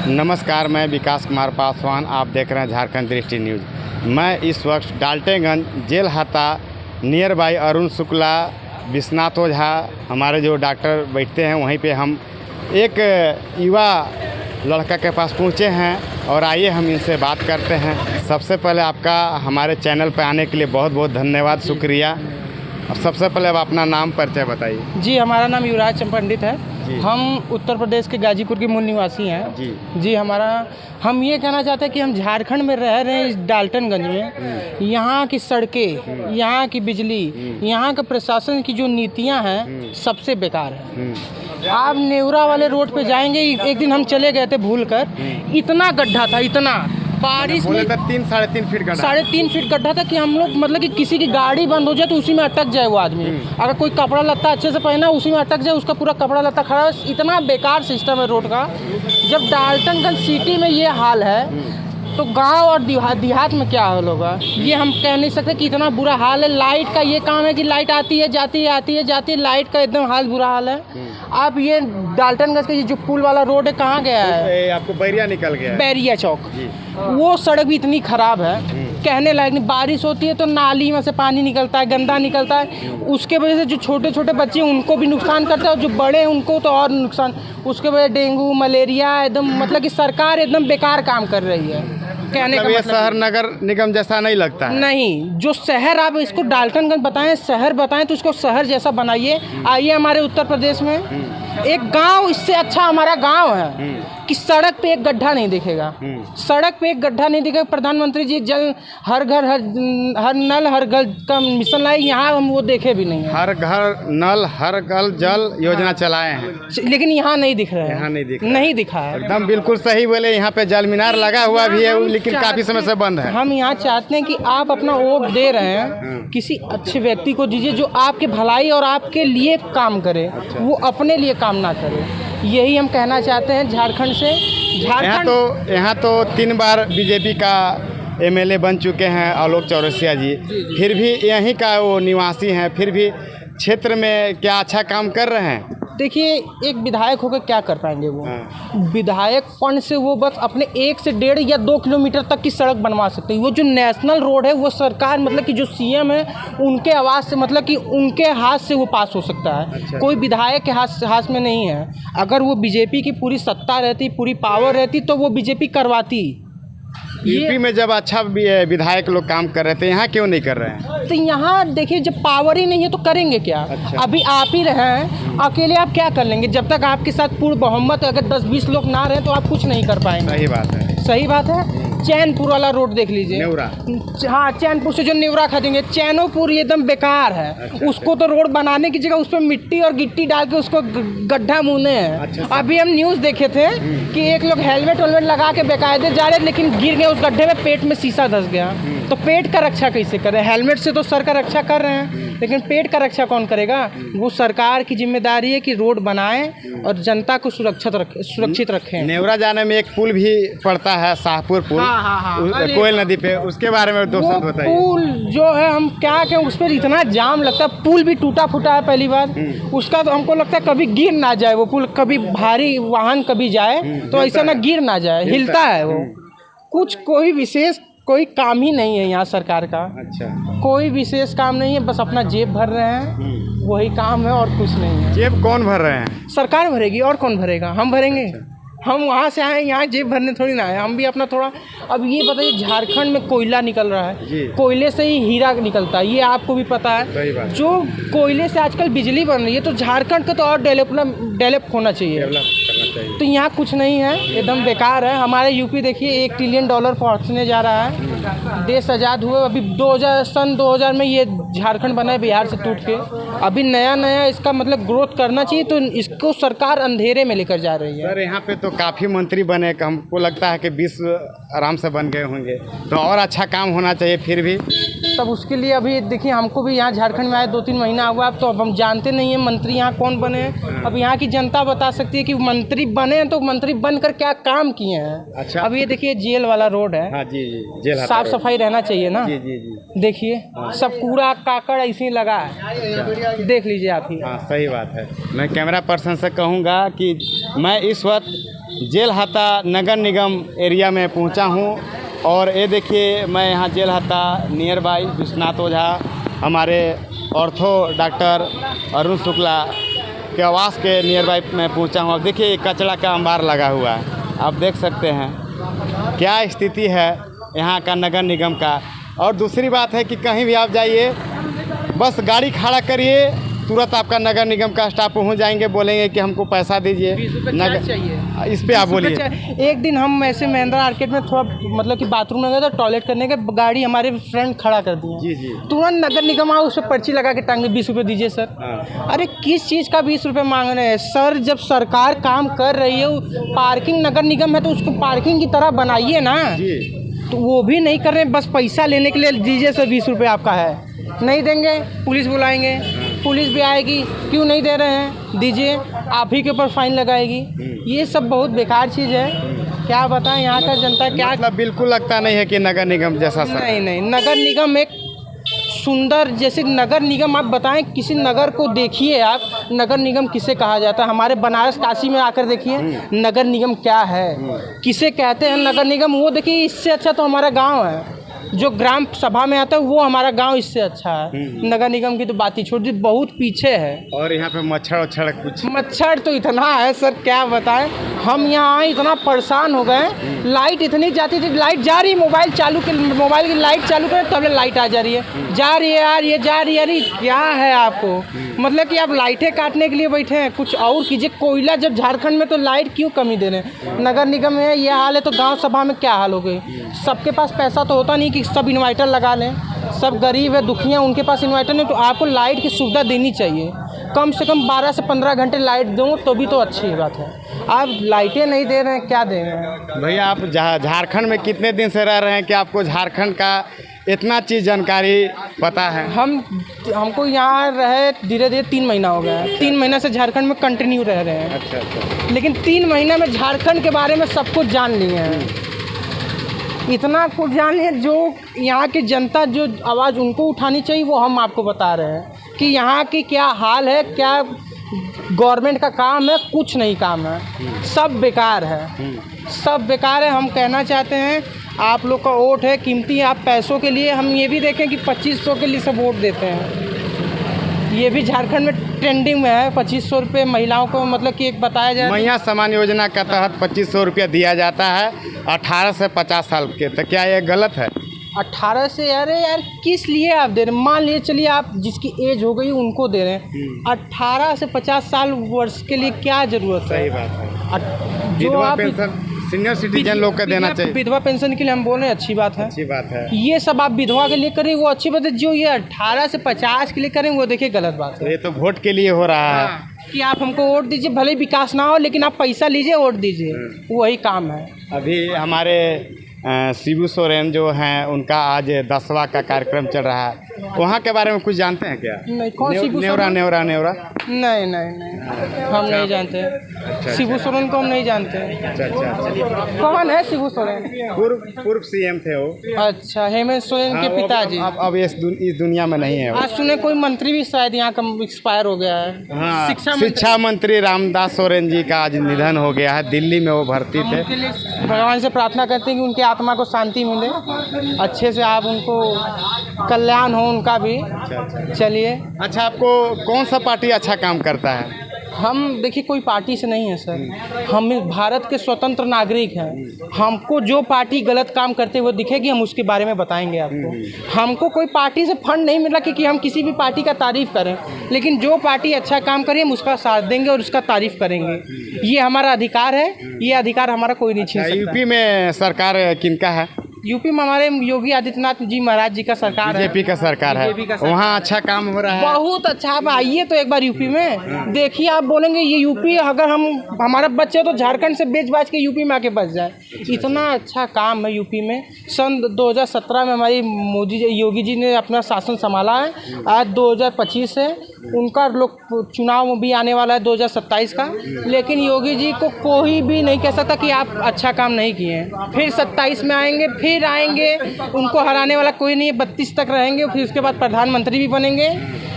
नमस्कार, मैं विकास कुमार पासवान। आप देख रहे हैं झारखंड दृष्टि न्यूज़। मैं इस वक्त डाल्टेगंज जेल हाता नियर बाई अरुण शुक्ला विश्वनाथ ओझा हमारे जो डॉक्टर बैठते हैं वहीं पे हम एक युवा लड़का के पास पहुंचे हैं और आइए हम इनसे बात करते हैं। सबसे पहले आपका हमारे चैनल पर आने के लिए बहुत बहुत धन्यवाद, शुक्रिया। और सबसे पहले आप अपना नाम परिचय बताइए। जी, हमारा नाम युवराज पंडित है। हम उत्तर प्रदेश के गाजीपुर के मूल निवासी हैं। जी, हम ये कहना चाहते हैं कि हम झारखंड में रह रहे हैं, इस डाल्टनगंज में। यहाँ की सड़कें, यहाँ की बिजली, यहाँ के प्रशासन की जो नीतियाँ हैं सबसे बेकार है। आप नेवरा वाले रोड पे जाएंगे, एक दिन हम चले गए थे भूल कर, इतना गड्ढा था, इतना बारिश में 3-3.5 फीट गड्ढा, 3.5 फीट गड्ढा था कि हम लोग मतलब कि किसी की गाड़ी बंद हो जाए तो उसी में अटक जाए वो आदमी। अगर कोई कपड़ा लत्ता अच्छे से पहना उसी में अटक जाए, उसका पूरा कपड़ा लत्ता खड़ा। इतना बेकार सिस्टम है रोड का। जब डाल्टनगंज सिटी में ये हाल है तो गांव और देहात में क्या हाल होगा, ये हम कह नहीं सकते कि इतना बुरा हाल है। लाइट का ये काम है कि लाइट आती है जाती है, आती है जाती है, लाइट का एकदम हाल बुरा हाल है। आप ये डाल्टनगंज का ये जो पुल वाला रोड है कहाँ गया है? आपको बैरिया निकल गया है। बैरिया चौक, वो सड़क भी इतनी ख़राब है, कहने लायक नहीं। बारिश होती है तो नाली में से पानी निकलता है, गंदा निकलता है। उसके वजह से जो छोटे छोटे बच्चे हैं उनको भी नुकसान करता है और जो बड़े हैं उनको तो और नुकसान। उसके वजह डेंगू मलेरिया एकदम मतलब कि सरकार एकदम बेकार काम कर रही है। कहने का ये शहर नगर निगम जैसा नहीं लगता है। नहीं, जो शहर आप इसको डाल्टनगंज बताएं, शहर बताएं तो इसको शहर जैसा बनाइए। आइए हमारे उत्तर प्रदेश में एक गांव इससे अच्छा हमारा गांव है कि सड़क पे एक गड्ढा नहीं दिखेगा। सड़क पे एक गड्ढा नहीं दिखेगा। प्रधानमंत्री जी जल हर घर हर नल हर घर का मिशन लाए, यहाँ हम वो देखे भी नहीं है। हर घर नल हर घर जल योजना चलाए हैं, लेकिन यहाँ नहीं दिख रहा है। यहाँ नहीं दिखा है। एकदम बिल्कुल सही बोले। यहाँ पे जल मीनार लगा हुआ भी है लेकिन काफी समय से बंद है। हम यहाँ चाहते हैं कि आप अपना वोट दे रहे हैं, किसी अच्छे व्यक्ति को दीजिए जो आपके भलाई और आपके लिए काम करे। वो अपने लिए काम ना करे, यही हम कहना चाहते हैं। झारखंड से यहाँ तो 3 बार बीजेपी का एमएलए बन चुके हैं आलोक चौरसिया जी। फिर भी यहीं का वो निवासी हैं, फिर भी क्षेत्र में क्या अच्छा काम कर रहे हैं? देखिए, एक विधायक होकर क्या कर पाएंगे वो? विधायक फंड से वो बस अपने 1 से 1.5 या 2 किलोमीटर तक की सड़क बनवा सकते हैं। वो जो नेशनल रोड है वो सरकार मतलब कि जो सीएम है उनके आवाज़ से मतलब कि उनके हाथ से वो पास हो सकता है। अच्छा। कोई विधायक के हाथ में नहीं है। अगर वो बीजेपी की पूरी सत्ता रहती, पूरी पावर रहती तो वो बीजेपी करवाती। यूपी में जब अच्छा विधायक लोग काम कर रहे थे, यहाँ क्यों नहीं कर रहे हैं? तो यहाँ देखिए, जब पावर ही नहीं है तो करेंगे क्या? अच्छा। अभी आप ही रहे हैं, अकेले आप क्या कर लेंगे? जब तक आपके साथ पूर्ण बहुमत अगर 10-20 लोग ना रहे तो आप कुछ नहीं कर पाएंगे। सही बात है, सही बात है। चैनपुर वाला रोड देख लीजिए, नेवरा। हाँ, चैनपुर से जो नेवरा खरीदेंगे, चैनोपुर एकदम बेकार है। अच्छा। उसको तो रोड बनाने की जगह उस पर मिट्टी और गिट्टी डाल के उसको गड्ढा मुने हैं। अच्छा। अभी हम न्यूज़ देखे थे कि एक लोग हेलमेट लगा के बेकायदे जा रहे लेकिन गिर गए उस गड्ढे में, पेट में शीशा धंस गया। तो पेट का रक्षा कैसे करें? हेलमेट से तो सर का रक्षा कर रहे हैं लेकिन पेट का रक्षा कौन करेगा? वो सरकार की जिम्मेदारी है कि रोड बनाएं और जनता को सुरक्षित रखें। नेवरा जाने में एक पुल भी पड़ता है, शाहपुर पुल। हाँ। कोयल नदी पे, उसके बारे में दोस्तों बताइए। पुल जो है हम क्या कहें, उस पर इतना जाम लगता है। पुल भी टूटा फूटा है पहली बार। उसका तो हमको लगता है कभी गिर ना जाए वो पुल, कभी भारी वाहन कभी जाए तो ऐसा ना गिर ना जाए, हिलता है वो। कोई विशेष कोई काम ही नहीं है यहाँ सरकार का। अच्छा। कोई विशेष काम नहीं है, बस अपना जेब भर रहे हैं, वही काम है और कुछ नहीं है। जेब कौन भर रहे हैं? सरकार भरेगी, और कौन भरेगा? हम भरेंगे। अच्छा। हम वहाँ से आए, यहाँ जेब भरने थोड़ी ना आए, हम भी अपना थोड़ा। अब ये बताइए, झारखंड में कोयला निकल रहा है, कोयले से ही हीरा निकलता है, ये आपको भी पता है। सही बात। जो कोयले से आजकल बिजली बन रही है तो झारखंड का तो और डेवलप होना चाहिए। तो यहाँ कुछ नहीं है, एकदम बेकार है। हमारे यूपी देखिए $1 ट्रिलियन पहुँचने जा रहा है। देश आज़ाद हुए अभी 2000 में ये झारखंड बना है बिहार से टूट के। अभी नया इसका मतलब ग्रोथ करना चाहिए, तो इसको सरकार अंधेरे में लेकर जा रही है। सर, यहाँ पे तो काफ़ी मंत्री बने, हमको लगता है कि 20 आराम से बन गए होंगे, तो और अच्छा काम होना चाहिए। फिर भी तब उसके लिए अभी देखिए, हमको भी यहाँ झारखंड में आए 2-3 महीना हुआ। अब तो अब हम जानते नहीं हैं मंत्री यहाँ कौन बने हैं। अब यहाँ की जनता बता सकती है कि मंत्री बने हैं तो मंत्री बनकर क्या काम किए हैं। अच्छा। अब ये देखिए जेल वाला रोड है। हाँ जी, जेल साफ सफाई रहना चाहिए ना। जी। देखिए, सब कूड़ा काकड़ ऐसे ही लगा है, देख लीजिए आप ही। हाँ, सही बात है। मैं कैमरा पर्सन से कहूँगा कि मैं इस वक्त जेलहाता नगर निगम एरिया में पहुंचा हूं और ये देखिए मैं यहाँ जेलहाता नियर बाई विश्वनाथ ओझा हमारे ऑर्थो डॉक्टर अरुण शुक्ला के आवास के नियर बाई में पहुंचा हूं। अब देखिए ये कचरा का अंबार लगा हुआ है, आप देख सकते हैं क्या स्थिति है यहाँ का नगर निगम का। और दूसरी बात है कि कहीं भी आप जाइए बस गाड़ी खड़ा करिए, तुरंत आपका नगर निगम का स्टाफ पहुंच जाएंगे, बोलेंगे कि हमको पैसा दीजिए। चाहिए इस पे आप बोलिए। एक दिन हम ऐसे महेंद्रा मार्केट में थोड़ा मतलब कि बाथरूम में गए तो टॉयलेट करने के गाड़ी हमारे फ्रेंड खड़ा कर दिए। जी जी। तुरंत नगर निगम आओ, उस पर पर्ची लगा के टांगे 20 रुपये दीजिए सर। हाँ। अरे किस चीज़ का 20 रुपये मांग रहे हैं सर? जब सरकार काम कर रही है, पार्किंग नगर निगम है तो उसको पार्किंग की तरह बनाइए ना। जी। तो वो भी नहीं कर रहे, बस पैसा लेने के लिए दीजिए सर 20 रुपये आपका है, नहीं देंगे पुलिस बुलाएंगे, पुलिस भी आएगी, क्यों नहीं दे रहे हैं दीजिए, आप ही के ऊपर फाइन लगाएगी। ये सब बहुत बेकार चीज़ है, क्या बताएं यहाँ का जनता क्या। मतलब बिल्कुल लगता नहीं है कि नगर निगम जैसा सर। नहीं, नगर निगम एक सुंदर जैसे नगर निगम, आप बताएं किसी नगर को देखिए आप, नगर निगम किसे कहा जाता है? हमारे बनारस काशी में आकर देखिए नगर निगम क्या है, किसे कहते हैं नगर निगम। वो देखिए इससे अच्छा तो हमारा गांव है, जो ग्राम सभा में आता है वो हमारा गांव इससे अच्छा है। नगर निगम की तो बात ही छोड़ दी, बहुत पीछे है। और यहाँ पे मच्छर कुछ मच्छर तो इतना है सर क्या बताएं। हम यहाँ आए इतना परेशान हो गए, लाइट इतनी जाती थी, लाइट जा रही, मोबाइल की लाइट चालू करें तब लाइट आ जा रही है, जा रही है यार, ये जा रही है। अरे क्या है आपको, मतलब कि आप लाइटें काटने के लिए बैठे हैं, कुछ और कीजिए। कोयला जब झारखंड में तो लाइट क्यों कमी दे रहे हैं? नगर निगम में ये हाल है तो गाँव सभा में क्या हाल हो गई? सबके पास पैसा तो होता नहीं कि सब इन्वर्टर लगा लें, सब गरीब है दुखिया, उनके पास इन्वर्टर नहीं, तो आपको लाइट की सुविधा देनी चाहिए। कम से कम 12 से 15 घंटे लाइट दूँ तो भी तो अच्छी बात है। आप लाइटें नहीं दे रहे हैं, क्या दे रहे हैं? भैया आप झारखंड में कितने दिन से रह रहे हैं कि आपको झारखंड का इतना चीज़ जानकारी पता है? हमको यहाँ रहे धीरे धीरे 3 महीना हो गया है। 3 महीना से झारखंड में कंटिन्यू रह रहे हैं। अच्छा। लेकिन 3 महीने में झारखंड के बारे में सब कुछ जान लिए हैं, इतना कुछ जान लिए। जो यहाँ की जनता जो आवाज़ उनको उठानी चाहिए वो हम आपको बता रहे हैं कि यहाँ की क्या हाल है, क्या गवर्नमेंट का काम है, कुछ नहीं काम है, सब बेकार है, सब बेकार है। हम कहना चाहते हैं आप लोग का वोट है कीमती, आप पैसों के लिए, हम ये भी देखें कि 2500 के लिए सब वोट देते हैं। ये भी झारखंड में ट्रेंडिंग में है, 2500 रुपये महिलाओं को, मतलब कि एक बताया जाए मैया समान योजना के तहत 2500 रुपया दिया जाता है 18 से 50 साल के। तो क्या ये गलत है? 18 से, अरे यार किस लिए आप दे रहे हैं? मान लीजिए चलिए आप जिसकी एज हो गई उनको दे रहे हैं, 18 से 50 साल वर्ष के लिए क्या ज़रूरत है? सही बात है। जो विधवा आप पेंशन सीनियर सिटीजन लोग का देना चाहिए। विधवा पेंशन के लिए हम बोल रहे हैं, अच्छी बात है, अच्छी बात है। ये सब आप विधवा के लिए करें वो अच्छी बात है, जो ये 18 से 50 के लिए करें वो देखिए गलत बात है। ये तो वोट के लिए हो रहा है कि आप हमको वोट दीजिए, भले ही विकास ना हो लेकिन आप पैसा लीजिए वोट दीजिए, वही काम है। अभी हमारे शिबू सोरेन जो हैं उनका आज 10वां का कार्यक्रम चल रहा है, वहाँ के बारे में कुछ जानते हैं क्या? नहीं, कौन शिबू नेवरा? नहीं, हम नहीं जानते। शिबू सोरेन को हम नहीं जानते। अच्छा। कौन है शिबू सोरेन? पूर्व सीएम थे वो। अच्छा, हेमंत सोरेन के पिताजी। अब इस दुनिया में नहीं है वो। आज सुने कोई मंत्री भी शायद यहाँ का एक्सपायर हो गया है। हाँ, शिक्षा मंत्री रामदास सोरेन जी का आज निधन हो गया है। दिल्ली में वो भर्ती थे। भगवान से प्रार्थना करते हैं कि उनकी आत्मा को शांति मिले, अच्छे से आप उनको कल्याण हो उनका भी। चलिए, अच्छा, आपको कौन सा पार्टी अच्छा काम करता है? हम देखिए कोई पार्टी से नहीं है सर, हम भारत के स्वतंत्र नागरिक हैं। हमको जो पार्टी गलत काम करते हुए दिखेगी हम उसके बारे में बताएंगे आपको। हमको कोई पार्टी से फंड नहीं मिला कि हम किसी भी पार्टी का तारीफ़ करें, लेकिन जो पार्टी अच्छा काम करे हम उसका साथ देंगे और उसका तारीफ़ करेंगे। ये हमारा अधिकार है, ये अधिकार हमारा कोई नहीं छीन सकता। यूपी में सरकार किनका है? यूपी में हमारे योगी आदित्यनाथ जी महाराज जी का सरकार है, बीजेपी का सरकार है। वहाँ अच्छा काम हो रहा है, बहुत अच्छा। आप आइए तो एक बार यूपी में देखिए, आप बोलेंगे ये यूपी, अगर हमारा बच्चे तो झारखंड से बेच बाज के यूपी में आके बच जाए, इतना अच्छा काम है यूपी में। सन 2017 में हमारी योगी जी ने अपना शासन संभाला है, आज 2025 है, उनका लोग चुनाव भी आने वाला है 2027 का, लेकिन योगी जी को कोई भी नहीं कह सकता कि आप अच्छा काम नहीं किए। फिर 27 में आएंगे, फिर आएंगे, उनको हराने वाला कोई नहीं है। 32 तक रहेंगे, फिर उसके बाद प्रधानमंत्री भी बनेंगे।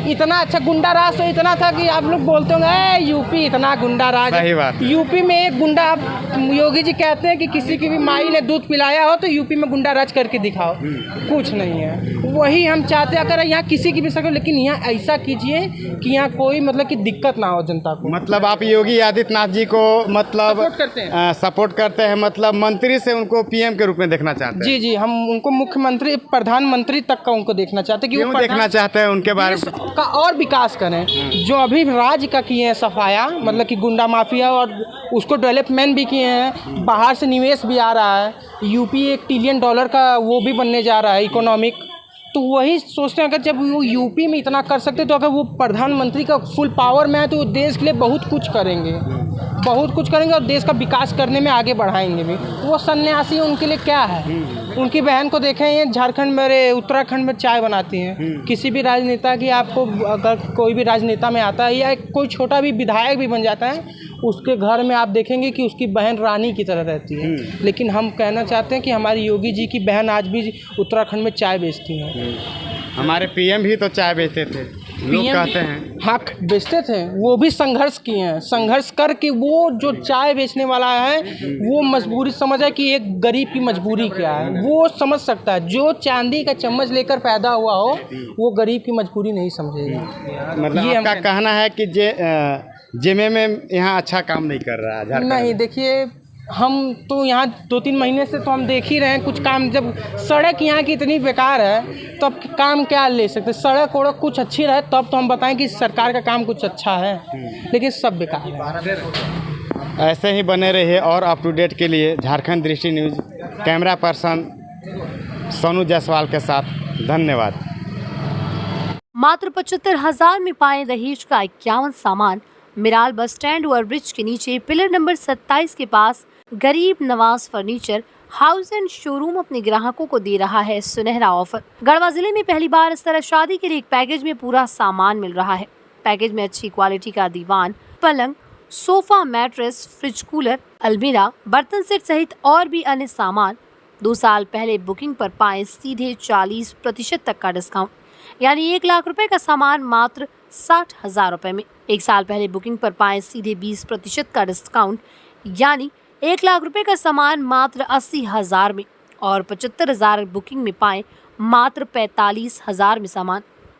इतना अच्छा गुंडा राज तो इतना था कि आप लोग बोलते होंगे यूपी इतना गुंडा राज सही बात है। यूपी में एक गुंडा, आप योगी जी कहते हैं कि किसी की भी माई ने दूध पिलाया हो तो यूपी में गुंडा राज करके दिखाओ, कुछ नहीं है। वही हम चाहते हैं, अगर यहाँ किसी की भी सको, लेकिन यहाँ ऐसा कीजिए कि यहाँ कोई मतलब कि दिक्कत ना हो जनता को। मतलब आप योगी आदित्यनाथ जी को मतलब सपोर्ट करते हैं। सपोर्ट करते हैं, मतलब मंत्री से उनको पीएम के रूप में देखना चाहते हैं। जी जी, हम उनको मुख्यमंत्री प्रधानमंत्री तक का उनको देखना चाहते हैं कि क्यों देखना चाहते हैं उनके बारे में? का और विकास करें। जो अभी राज्य का किए हैं सफाया, मतलब कि गुंडा माफिया, और उसको डेवलपमेंट भी किए हैं। बाहर से निवेश भी आ रहा है, यूपी $1 ट्रिलियन का वो भी बनने जा रहा है इकोनॉमिक। तो वही सोचते हैं, अगर जब वो यूपी में इतना कर सकते तो अगर वो प्रधानमंत्री का फुल पावर में है तो वो देश के लिए बहुत कुछ करेंगे, बहुत कुछ करेंगे और देश का विकास करने में आगे बढ़ाएंगे भी। वो सन्यासी उनके लिए क्या है? उनकी बहन को देखें, ये झारखंड में, उत्तराखंड में चाय बनाती हैं। किसी भी राजनेता की, आपको अगर कोई भी राजनेता में आता है या कोई छोटा भी विधायक भी बन जाता है, उसके घर में आप देखेंगे कि उसकी बहन रानी की तरह रहती है। लेकिन हम कहना चाहते हैं कि हमारी योगी जी की बहन आज भी उत्तराखंड में चाय बेचती हैं। हमारे पीएम भी तो चाय बेचते थे, लोग कहते हैं। हाँ, बेचते थे, वो भी संघर्ष किए हैं। संघर्ष करके वो जो चाय बेचने वाला है वो मजबूरी समझ है कि एक गरीब की मजबूरी क्या है, वो समझ सकता है। जो चांदी का चम्मच लेकर पैदा हुआ हो वो गरीब की मजबूरी नहीं समझेगा। मतलब ये आपका कहना है कि जेमे में यहाँ अच्छा काम नहीं कर रहा है झारखंड? नहीं, देखिए हम तो यहाँ 2-3 महीने से तो हम देख ही रहे हैं कुछ काम। जब सड़क यहाँ की इतनी बेकार है तब काम क्या ले सकते? सड़क वड़क कुछ अच्छी रहे तब तो हम बताएं कि सरकार का काम कुछ अच्छा है, लेकिन सब बेकार है। ऐसे ही बने रहिए और अप टू डेट के लिए झारखंड दृष्टि news camera person Sonu Jaiswal के साथ, धन्यवाद। मात्र 75,000 में पाए दहेज का 51 सामान। मिराल बस स्टैंड ओवरब्रिज के नीचे पिलर नंबर 27 के पास गरीब Nawaz furniture house and showroom अपने ग्राहकों को दे रहा है सुनहरा ऑफर। गढ़वा जिले में पहली बार इस तरह शादी के लिए एक पैकेज में पूरा सामान मिल रहा है। पैकेज में अच्छी क्वालिटी का दीवान, पलंग, सोफा, मैट्रेस, फ्रिज, कूलर, अलमीरा, बर्तन सेट सहित और भी अन्य सामान। 2 साल पहले बुकिंग पर पाए सीधे 40% तक का डिस्काउंट, यानी 1 लाख रुपए का सामान मात्र 60,000 रुपए में। 1 साल पहले बुकिंग पर पाए सीधे 20% का डिस्काउंट, यानी 1 लाख रुपए का सामान मात्र 80,000 में। और 75,000 बुकिंग में पाए मात्र 45,000 में सामान।